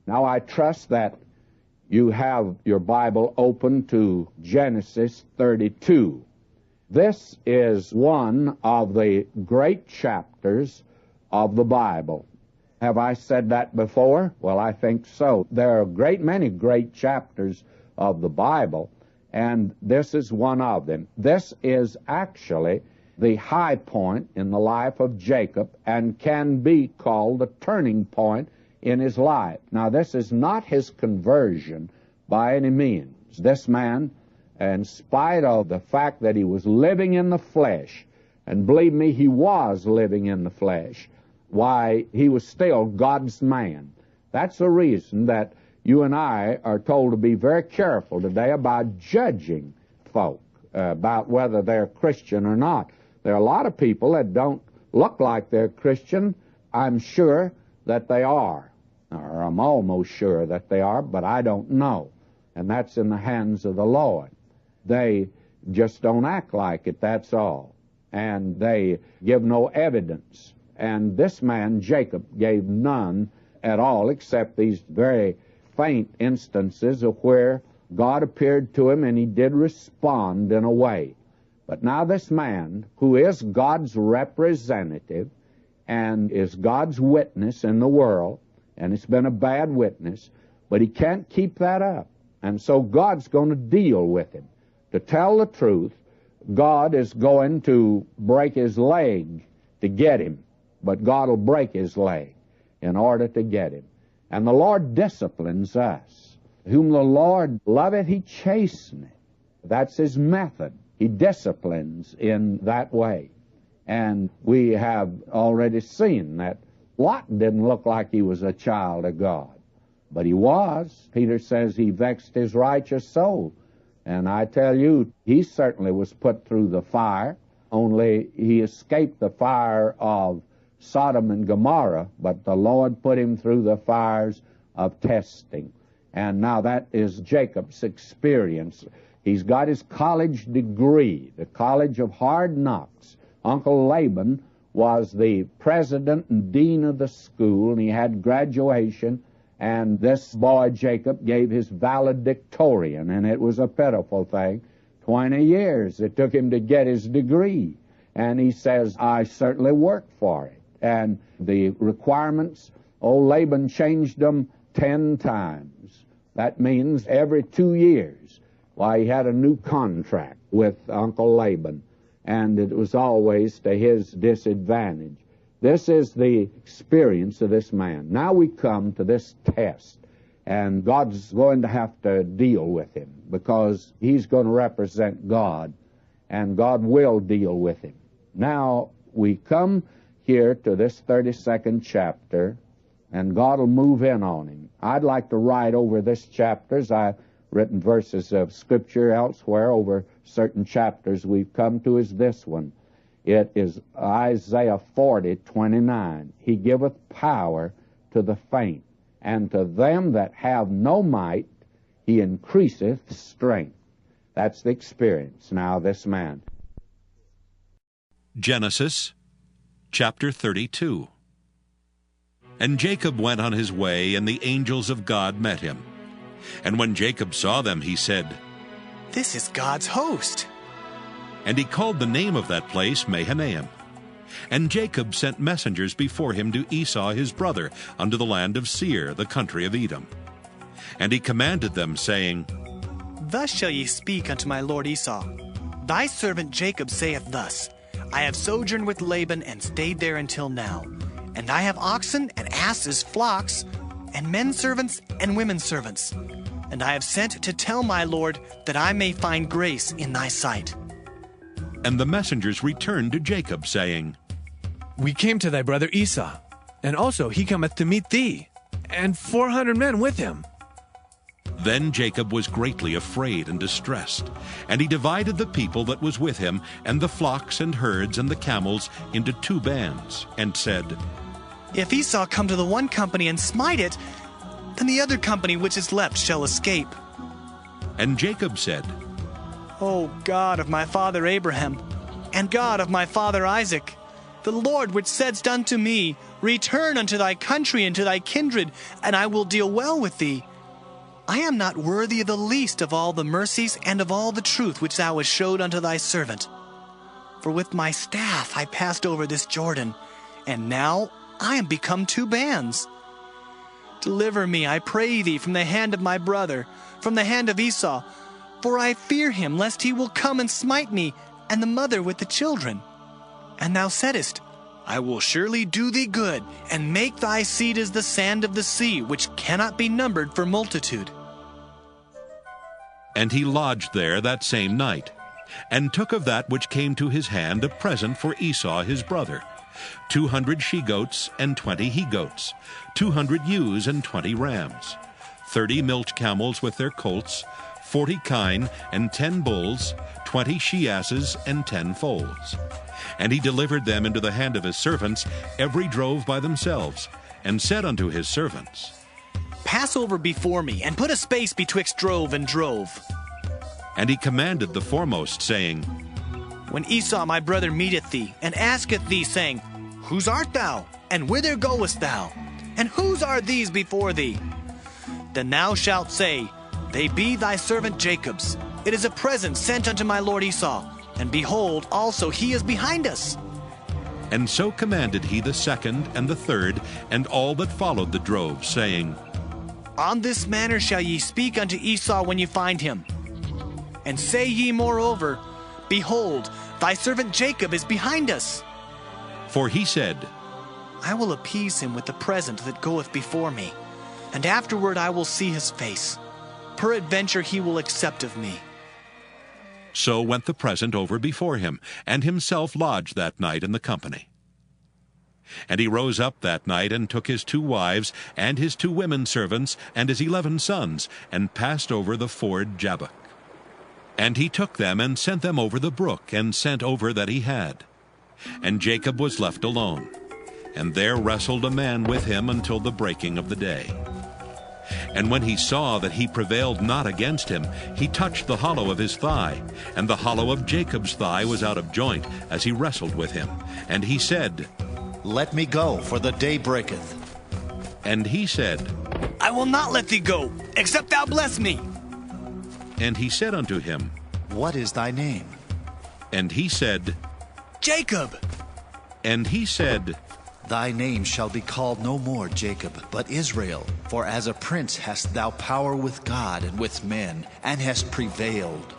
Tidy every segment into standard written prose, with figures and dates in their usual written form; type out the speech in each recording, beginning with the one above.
Now I trust that you have your Bible open to Genesis 32. This is one of the great chapters of the Bible. Have I said that before? Well, I think so. There are a great many great chapters of the Bible, and this is one of them. This is actually the high point in the life of Jacob and can be called the turning point in his life. Now, this is not his conversion by any means. This man, in spite of the fact that he was living in the flesh, and believe me, he was living in the flesh, why, he was still God's man. That's the reason that you and I are told to be very careful today about judging folk, about whether they're Christian or not. There are a lot of people that don't look like they're Christian. I'm sure that they are, or I'm almost sure that they are, but I don't know. And that's in the hands of the Lord. They just don't act like it, that's all. And they give no evidence. And this man, Jacob, gave none at all except these very faint instances of where God appeared to him and he did respond in a way. But now this man, who is God's representative and is God's witness in the world, and it's been a bad witness, but he can't keep that up. And so God's going to deal with him. To tell the truth, God is going to break his leg to get him, but God will break his leg in order to get him. And the Lord disciplines us. Whom the Lord loveth, he chasteneth. That's his method. He disciplines in that way. And we have already seen that Lot didn't look like he was a child of God, but he was. Peter says he vexed his righteous soul. And I tell you, he certainly was put through the fire, only he escaped the fire of Sodom and Gomorrah, but the Lord put him through the fires of testing. And now that is Jacob's experience. He's got his college degree, the College of Hard Knocks. Uncle Laban was the president and dean of the school, and he had graduation, and this boy Jacob gave his valedictorian, and it was a pitiful thing. 20 years it took him to get his degree. And he says, I certainly worked for it. And the requirements, old Laban changed them 10 times. That means every 2 years. Why, he had a new contract with Uncle Laban, and it was always to his disadvantage. This is the experience of this man. Now we come to this test, and God's going to have to deal with him because he's going to represent God, and God will deal with him. Now we come here to this 32nd chapter, and God will move in on him. I'd like to write over this chapter, as I've written verses of Scripture elsewhere over certain chapters we've come to, is this one. It is Isaiah 40:29. He giveth power to the faint, and to them that have no might he increaseth strength. That's the experience now of this man. Genesis chapter 32. And Jacob went on his way, and the angels of God met him. And when Jacob saw them, he said, This is God's host. And he called the name of that place Mahanaim. And Jacob sent messengers before him to Esau his brother unto the land of Seir, the country of Edom. And he commanded them, saying, Thus shall ye speak unto my lord Esau. Thy servant Jacob saith thus, I have sojourned with Laban and stayed there until now. And I have oxen and asses, flocks, and men servants and women servants. And I have sent to tell my lord that I may find grace in thy sight. And the messengers returned to Jacob, saying, We came to thy brother Esau, and also he cometh to meet thee, and 400 men with him. Then Jacob was greatly afraid and distressed, and he divided the people that was with him, and the flocks and herds and the camels, into 2 bands, and said, If Esau come to the one company and smite it, then the other company which is left shall escape. And Jacob said, O God of my father Abraham, and God of my father Isaac, The Lord which saidst unto me, Return unto thy country and to thy kindred, and I will deal well with thee. I am not worthy of the least of all the mercies and of all the truth which thou hast showed unto thy servant. For with my staff I passed over this Jordan, and now I am become two bands. Deliver me, I pray thee, from the hand of my brother, from the hand of Esau, for I fear him, lest he will come and smite me, and the mother with the children. And thou saidst, I will surely do thee good, and make thy seed as the sand of the sea, which cannot be numbered for multitude. And he lodged there that same night, and took of that which came to his hand a present for Esau his brother, 200 she-goats and 20 he-goats, 200 ewes and 20 rams, 30 milch camels with their colts, 40 kine and 10 bulls, 20 she-asses and 10 foals. And he delivered them into the hand of his servants, every drove by themselves, and said unto his servants, Pass over before me, and put a space betwixt drove and drove. And he commanded the foremost, saying, When Esau my brother meeteth thee, and asketh thee, saying, Whose art thou? And whither goest thou? And whose are these before thee? Then thou shalt say, They be thy servant Jacob's. It is a present sent unto my lord Esau. And behold, also he is behind us. And so commanded he the second and the third, and all that followed the drove, saying, On this manner shall ye speak unto Esau when you find him. And say ye moreover, Behold, thy servant Jacob is behind us. For he said, I will appease him with the present that goeth before me, and afterward I will see his face. Peradventure he will accept of me. So went the present over before him, and himself lodged that night in the company. And he rose up that night, and took his 2 wives, and his 2 women servants, and his 11 sons, and passed over the ford Jabbok. And he took them, and sent them over the brook, and sent over that he had. And Jacob was left alone, and there wrestled a man with him until the breaking of the day. And when he saw that he prevailed not against him, he touched the hollow of his thigh, and the hollow of Jacob's thigh was out of joint, as he wrestled with him. And he said, Let me go, for the day breaketh. And he said, I will not let thee go, except thou bless me. And he said unto him, What is thy name? And he said, Jacob. And he said, Thy name shall be called no more Jacob, but Israel. For as a prince hast thou power with God and with men, and hast prevailed.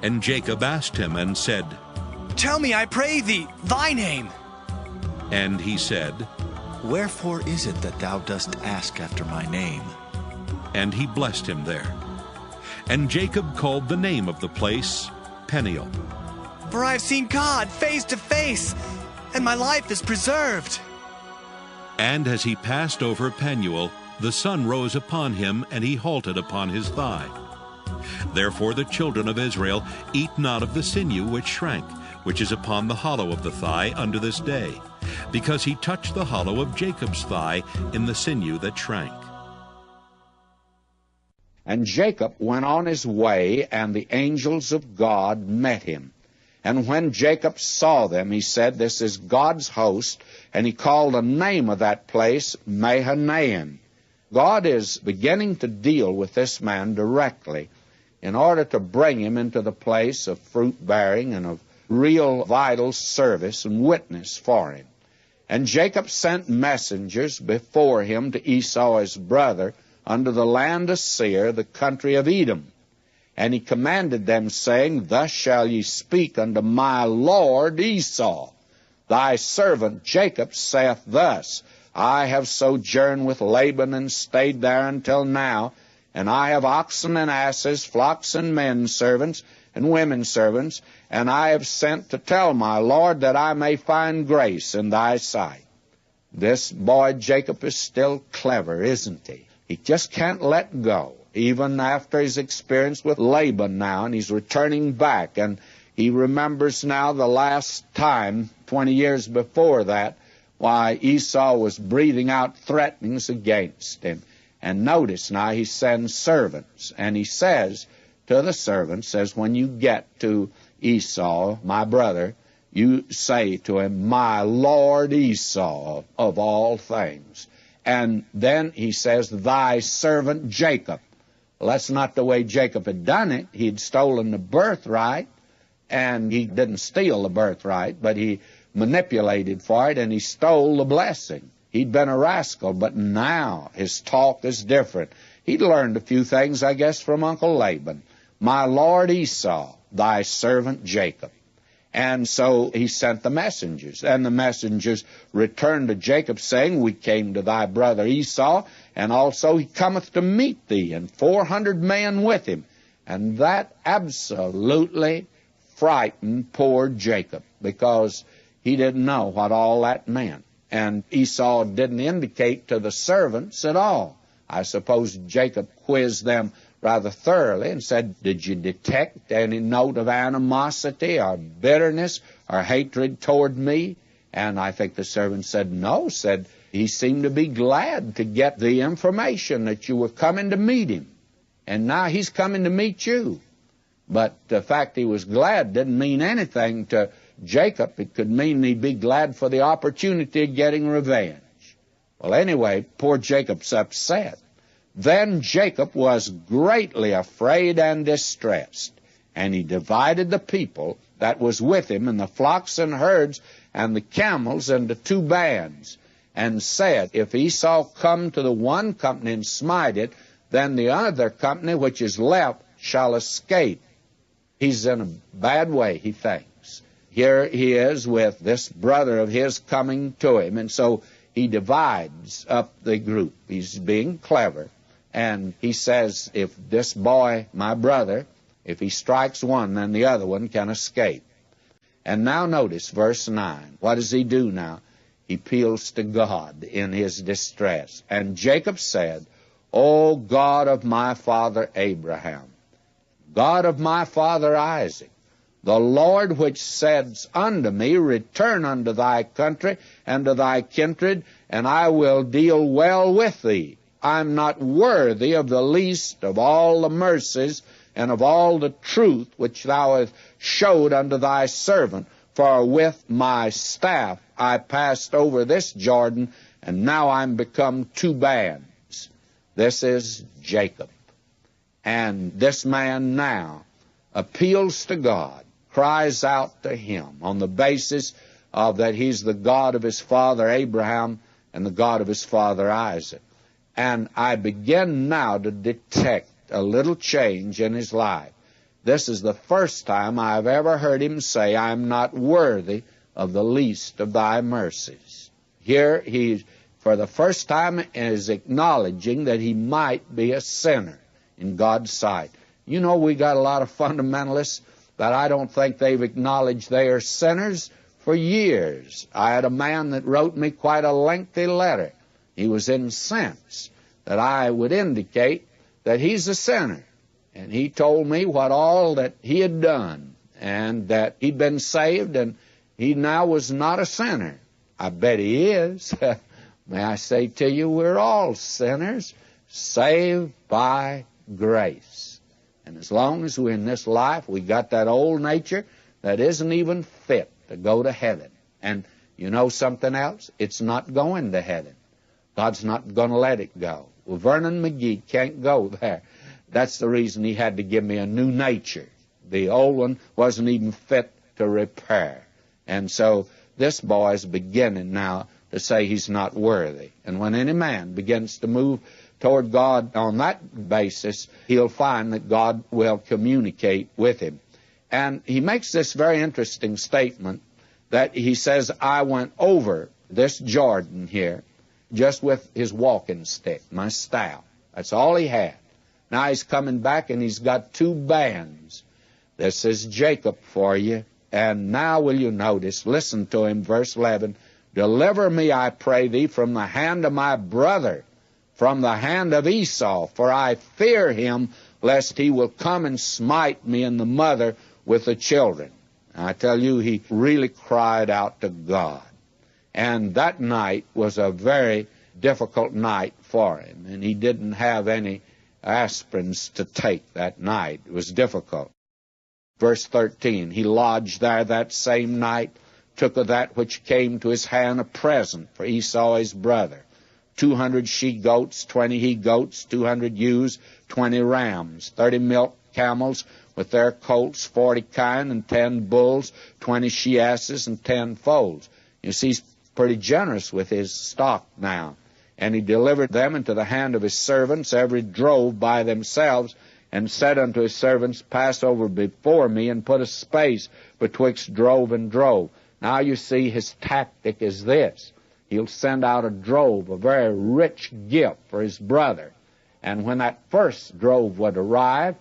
And Jacob asked him and said, Tell me, I pray thee, thy name. And he said, Wherefore is it that thou dost ask after my name? And he blessed him there. And Jacob called the name of the place Peniel. For I have seen God face to face, and my life is preserved. And as he passed over Penuel, the sun rose upon him, and he halted upon his thigh. Therefore the children of Israel eat not of the sinew which shrank, which is upon the hollow of the thigh unto this day, because he touched the hollow of Jacob's thigh in the sinew that shrank. And Jacob went on his way, and the angels of God met him. And when Jacob saw them, he said, This is God's host, and he called the name of that place Mahanaim. God is beginning to deal with this man directly in order to bring him into the place of fruit-bearing and of real vital service and witness for him. And Jacob sent messengers before him to Esau his brother unto the land of Seir, the country of Edom. And he commanded them, saying, Thus shall ye speak unto my lord Esau. Thy servant Jacob saith thus, I have sojourned with Laban and stayed there until now, and I have oxen and asses, flocks and men servants, and women servants, and I have sent to tell my lord that I may find grace in thy sight. This boy Jacob is still clever, isn't he? He just can't let go, even after his experience with Laban now, and he's returning back, and he remembers now the last time, 20 years before that, why Esau was breathing out threatenings against him. And notice now he sends servants, and he says to the servants, says, when you get to Esau, my brother, you say to him, my Lord Esau of all things. And then he says, thy servant Jacob. Well, that's not the way Jacob had done it. He'd stolen the birthright, and he didn't steal the birthright, but he manipulated for it, and he stole the blessing. He'd been a rascal, but now his talk is different. He'd learned a few things, I guess, from Uncle Laban. My Lord Esau, thy servant Jacob. And so he sent the messengers, and the messengers returned to Jacob, saying, we came to thy brother Esau, and also he cometh to meet thee, and 400 men with him. And that absolutely frightened poor Jacob, because he didn't know what all that meant. And Esau didn't indicate to the servants at all. I suppose Jacob quizzed them rather thoroughly and said, did you detect any note of animosity or bitterness or hatred toward me? And I think the servant said no, said he seemed to be glad to get the information that you were coming to meet him. And now he's coming to meet you. But the fact he was glad didn't mean anything to Jacob. It could mean he'd be glad for the opportunity of getting revenge. Well, anyway, poor Jacob's upset. Then Jacob was greatly afraid and distressed, and he divided the people that was with him and the flocks and herds and the camels into 2 bands, and said, if Esau come to the one company and smite it, then the other company which is left shall escape. He's in a bad way, he thinks. Here he is with this brother of his coming to him, and so he divides up the group. He's being clever. And he says, if this boy, my brother, if he strikes one, then the other one can escape. And now notice verse 9. What does he do now? He appeals to God in his distress. And Jacob said, O God of my father Abraham, God of my father Isaac, the Lord which says unto me, return unto thy country and to thy kindred, and I will deal well with thee. I'm not worthy of the least of all the mercies and of all the truth which thou hast showed unto thy servant. For with my staff I passed over this Jordan, and now I'm become 2 bands. This is Jacob. And this man now appeals to God, cries out to him on the basis of that he's the God of his father Abraham and the God of his father Isaac. And I begin now to detect a little change in his life. This is the first time I've ever heard him say, I'm not worthy of the least of thy mercies. Here he, for the first time, is acknowledging that he might be a sinner in God's sight. You know, we got a lot of fundamentalists that I don't think they've acknowledged they are sinners for years. I had a man that wrote me quite a lengthy letter. He was incensed that I would indicate that he's a sinner. And he told me what all that he had done, and that he'd been saved, and he now was not a sinner. I bet he is. May I say to you, we're all sinners, saved by grace. And as long as we're in this life, we got that old nature that isn't even fit to go to heaven. And you know something else? It's not going to heaven. God's not going to let it go. Well, Vernon McGee can't go there. That's the reason he had to give me a new nature. The old one wasn't even fit to repair. And so this boy's beginning now to say he's not worthy. And when any man begins to move toward God on that basis, he'll find that God will communicate with him. And he makes this very interesting statement that he says, I went over this Jordan here just with his walking stick, my staff. That's all he had. Now he's coming back and he's got 2 bands. This is Jacob for you. And now will you notice, listen to him, verse 11, deliver me, I pray thee, from the hand of my brother, from the hand of Esau, for I fear him, lest he will come and smite me and the mother with the children. And I tell you, he really cried out to God. And that night was a very difficult night for him, and he didn't have any aspirins to take that night. It was difficult. Verse 13, he lodged there that same night, took of that which came to his hand a present for Esau his brother, 200 she-goats, 20 he-goats, 200 ewes, 20 rams, 30 milk camels with their colts, 40 kine, and 10 bulls, 20 she-asses, and 10 foals. You see, he's pretty generous with his stock now. And he delivered them into the hand of his servants, every drove by themselves, and said unto his servants, Pass over before me, and put a space betwixt drove and drove. Now you see his tactic is this. He'll send out a drove, a very rich gift for his brother. And when that first drove would arrive,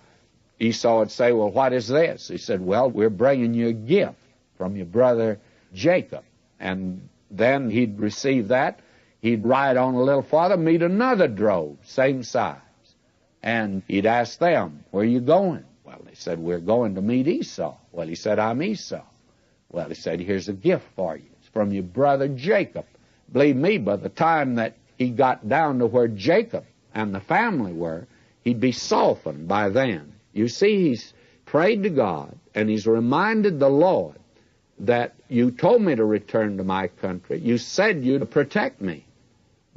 Esau would say, Well, what is this? He said, Well, we're bringing you a gift from your brother Jacob. And then he'd receive that. He'd ride on a little farther, meet another drove, same size. And he'd ask them, Where are you going? Well, they said, We're going to meet Esau. Well, he said, I'm Esau. Well, he said, Here's a gift for you. It's from your brother Jacob. Believe me, by the time that he got down to where Jacob and the family were, he'd be softened by then. You see, he's prayed to God, and he's reminded the Lord that you told me to return to my country. You said you'd protect me.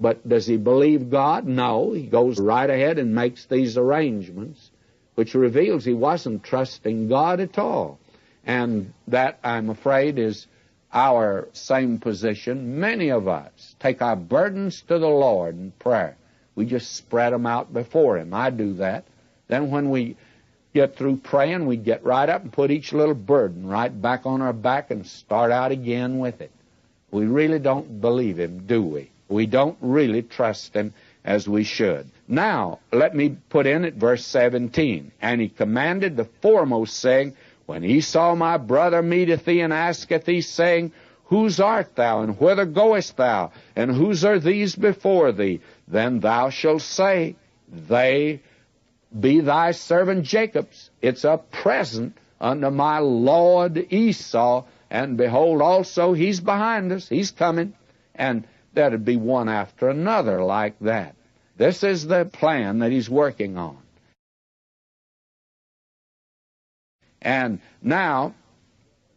But does he believe God? No. He goes right ahead and makes these arrangements, which reveals he wasn't trusting God at all. And that, I'm afraid, is our same position. Many of us take our burdens to the Lord in prayer. We just spread them out before him. I do that. Then when we get through praying, we get right up and put each little burden right back on our back and start out again with it. We really don't believe him, do we? We don't really trust him as we should. Now, let me put in at verse 17. And he commanded the foremost, saying, When Esau my brother meeteth thee and asketh thee, saying, Whose art thou, and whither goest thou, and whose are these before thee? Then thou shalt say, They be thy servant Jacob's. It's a present unto my lord Esau, and behold, also he's behind us. He's coming. And there'd be one after another like that. This is the plan that he's working on. And now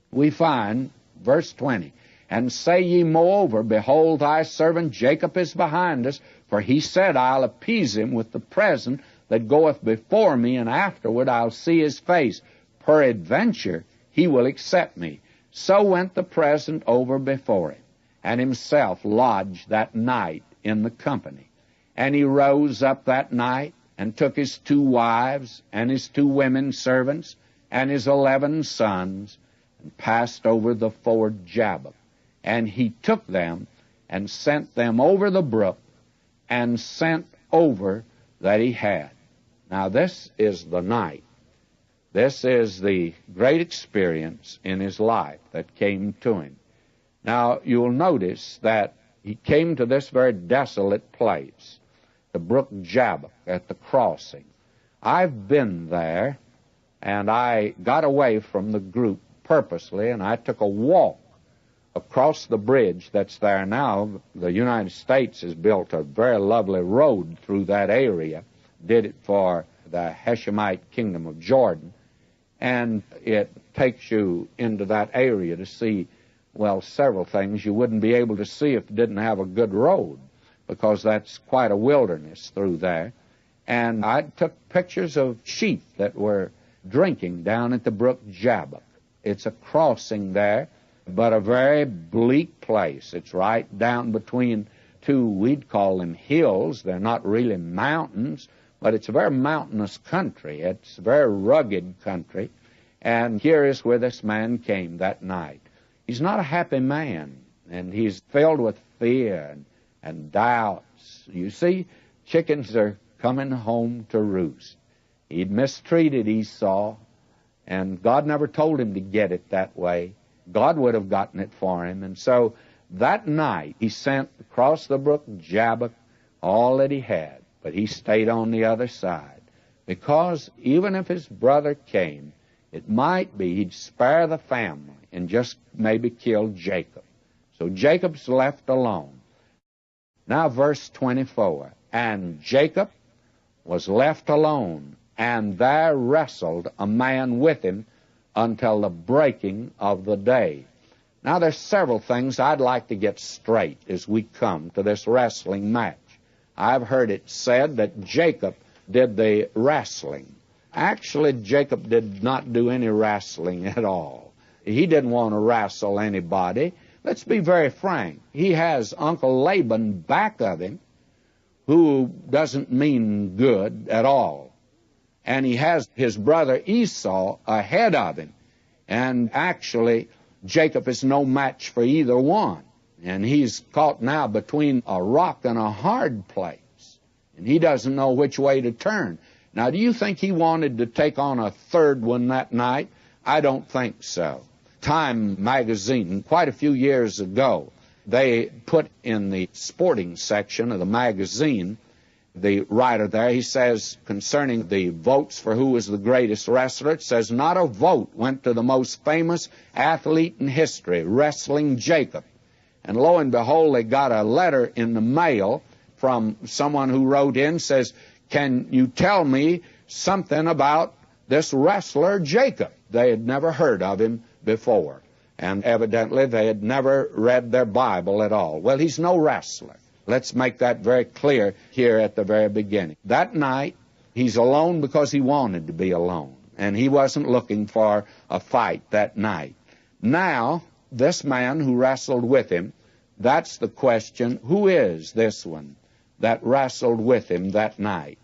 we find verse 20. And say ye moreover, Behold, thy servant Jacob is behind us, for he said, I'll appease him with the present that goeth before me, and afterward I'll see his face. Peradventure he will accept me. So went the present over before him, and himself lodged that night in the company. And he rose up that night, and took his 2 wives, and his 2 women servants, and his 11 sons, and passed over the ford Jabbok. And he took them, and sent them over the brook, and sent over that he had. Now this is the night. This is the great experience in his life that came to him. Now, you'll notice that he came to this very desolate place, the brook Jabbok, at the crossing. I've been there, and I got away from the group purposely, and I took a walk across the bridge that's there now. The United States has built a very lovely road through that area, did it for the Hashemite kingdom of Jordan, and it takes you into that area to see, well, several things you wouldn't be able to see if it didn't have a good road, because that's quite a wilderness through there. And I took pictures of sheep that were drinking down at the brook Jabbok. It's a crossing there, but a very bleak place. It's right down between 2, we'd call them hills. They're not really mountains, but it's a very mountainous country. It's a very rugged country. And here is where this man came that night. He's not a happy man, and he's filled with fear and doubts. You see, chickens are coming home to roost. He'd mistreated Esau, and God never told him to get it that way. God would have gotten it for him. And so that night he sent across the brook Jabbok all that he had. But he stayed on the other side, because even if his brother came, it might be he'd spare the family and just maybe kill Jacob. So Jacob's left alone. Now verse 24. And Jacob was left alone, and there wrestled a man with him until the breaking of the day. Now, there's several things I'd like to get straight as we come to this wrestling match. I've heard it said that Jacob did the wrestling. Actually, Jacob did not do any wrestling at all. He didn't want to wrestle anybody. Let's be very frank. He has Uncle Laban back of him, who doesn't mean good at all. And he has his brother Esau ahead of him. And actually, Jacob is no match for either one. And he's caught now between a rock and a hard place. And he doesn't know which way to turn. Now, do you think he wanted to take on a third one that night? I don't think so. Time magazine, quite a few years ago, they put in the sporting section of the magazine, the writer there, he says, concerning the votes for who was the greatest wrestler, it says, not a vote went to the most famous athlete in history, Wrestling Jacob. And lo and behold, they got a letter in the mail from someone who wrote in, says, can you tell me something about this wrestler Jacob? They had never heard of him before. And evidently they had never read their Bible at all. Well, he's no wrestler. Let's make that very clear here at the very beginning. That night, he's alone because he wanted to be alone. And he wasn't looking for a fight that night. Now, this man who wrestled with him, that's the question, who is this one that wrestled with him that night?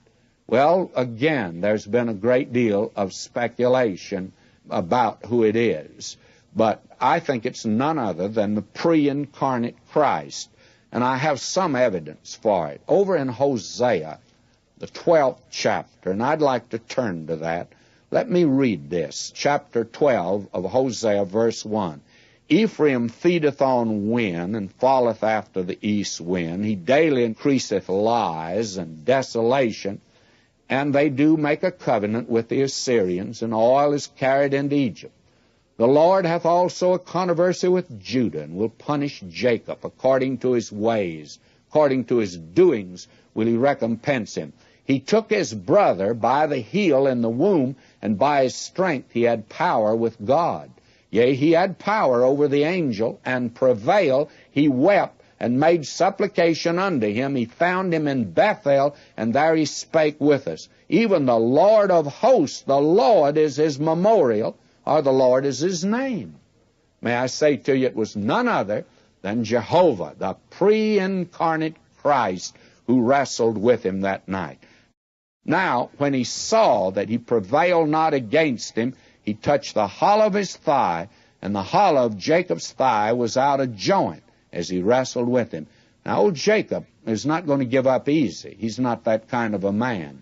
Well, again, there's been a great deal of speculation about who it is. But I think it's none other than the pre-incarnate Christ. And I have some evidence for it. Over in Hosea, the 12th chapter, and I'd like to turn to that. Let me read this. Chapter 12 of Hosea, verse 1. Ephraim feedeth on wind, and falleth after the east wind. He daily increaseth lies and desolation. And they do make a covenant with the Assyrians, and oil is carried into Egypt. The Lord hath also a controversy with Judah, and will punish Jacob according to his ways, according to his doings will he recompense him. He took his brother by the heel in the womb, and by his strength he had power with God. Yea, he had power over the angel, and prevailed. He wept, and made supplication unto him. He found him in Bethel, and there he spake with us. Even the Lord of hosts, the Lord is his memorial, or the Lord is his name. May I say to you, it was none other than Jehovah, the pre-incarnate Christ, who wrestled with him that night. Now, when he saw that he prevailed not against him, he touched the hollow of his thigh, and the hollow of Jacob's thigh was out of joint as he wrestled with him. Now, old Jacob is not going to give up easy. He's not that kind of a man.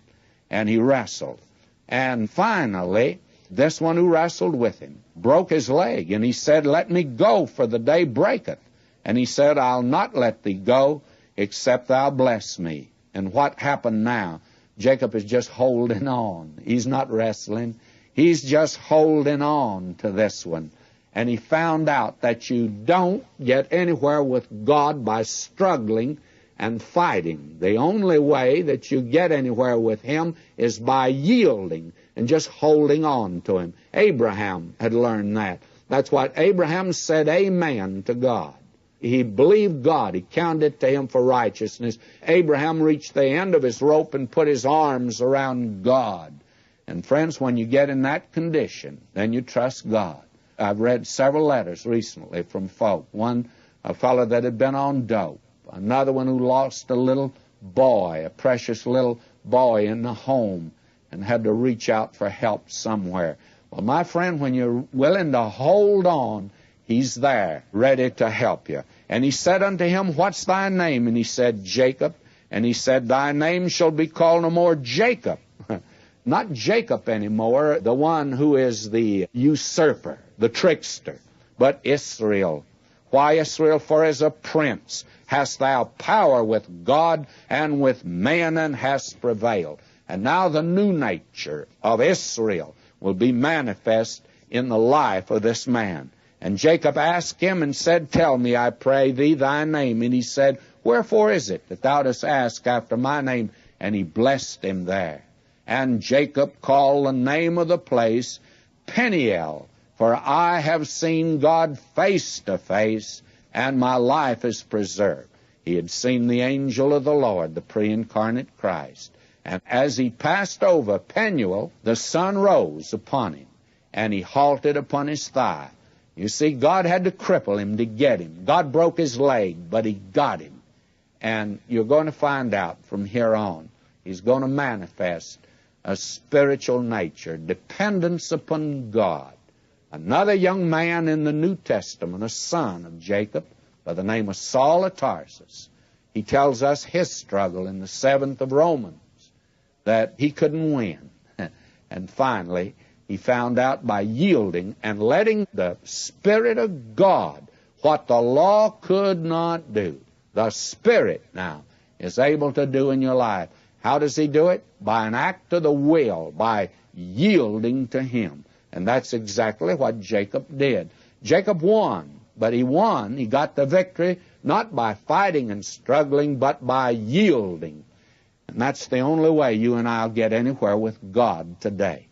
And he wrestled. And finally, this one who wrestled with him broke his leg, and he said, let me go, for the day breaketh. And he said, I'll not let thee go, except thou bless me. And what happened now? Jacob is just holding on. He's not wrestling. He's just holding on to this one. And he found out that you don't get anywhere with God by struggling and fighting. The only way that you get anywhere with him is by yielding and just holding on to him. Abraham had learned that. That's what Abraham said amen to God. He believed God. He counted it to him for righteousness. Abraham reached the end of his rope and put his arms around God. And friends, when you get in that condition, then you trust God. I've read several letters recently from folk. One, a fellow that had been on dope. Another one who lost a little boy, a precious little boy in the home, and had to reach out for help somewhere. Well, my friend, when you're willing to hold on, he's there, ready to help you. And he said unto him, what's thy name? And he said, Jacob. And he said, thy name shall be called no more Jacob. Not Jacob anymore, the one who is the usurper, the trickster, but Israel. Why Israel? For as a prince hast thou power with God and with men, and hast prevailed. And now the new nature of Israel will be manifest in the life of this man. And Jacob asked him and said, tell me, I pray thee, thy name. And he said, wherefore is it that thou dost ask after my name? And he blessed him there. And Jacob called the name of the place Peniel, For I have seen God face to face, and my life is preserved. He had seen the angel of the Lord, the pre-incarnate Christ. And as he passed over Penuel, the sun rose upon him, and he halted upon his thigh. You see, God had to cripple him to get him. God broke his leg, but he got him. And you're going to find out from here on, he's going to manifest a spiritual nature, dependence upon God. Another young man in the New Testament, a son of Jacob, by the name of Saul of Tarsus. He tells us his struggle in the 7th of Romans, that he couldn't win. And finally, he found out by yielding and letting the Spirit of God, what the law could not do, the Spirit now is able to do in your life. How does he do it? By an act of the will, by yielding to him. And that's exactly what Jacob did. Jacob won, but he won. He got the victory not by fighting and struggling, but by yielding. And that's the only way you and I will get anywhere with God today.